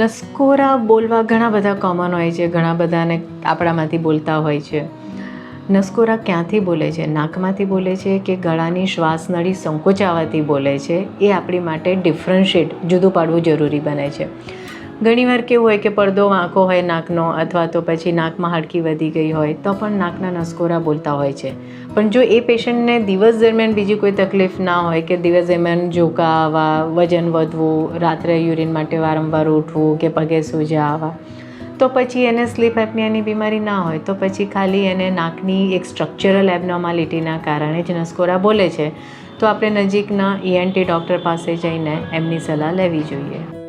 નસકોરા બોલવા ઘણા બધા કોમન હોય છે, ઘણા બધાને આપણામાંથી બોલતા હોય છે. નસકોરા ક્યાંથી બોલે છે? નાકમાંથી બોલે છે કે ગળાની શ્વાસ નળી સંકોચાવાથી બોલે છે? એ આપણી માટે ડિફરન્શિએટ જુદું પાડવું જરૂરી બને છે. ઘણીવાર કેવું હોય કે પડદો વાંકો હોય નાકનો, અથવા તો પછી નાકમાં હાડકી વધી ગઈ હોય તો પણ નાકના નસકોરા બોલતા હોય છે. પણ જો એ પેશન્ટને દિવસ દરમિયાન બીજી કોઈ તકલીફ ના હોય, કે દિવસ દરમિયાન ઝોકા આવવા, વજન વધવું, રાત્રે યુરિન માટે વારંવાર ઉઠવું કે પગે સોજા આવવા, તો પછી એને સ્લીપ એપ્નિયાની બીમારી ના હોય, તો પછી ખાલી એને નાકની એક સ્ટ્રક્ચરલ એબનોર્માલિટીના કારણે જ નસકોરા બોલે છે, તો આપણે નજીકના ENT ડૉક્ટર પાસે જઈને એમની સલાહ લેવી જોઈએ.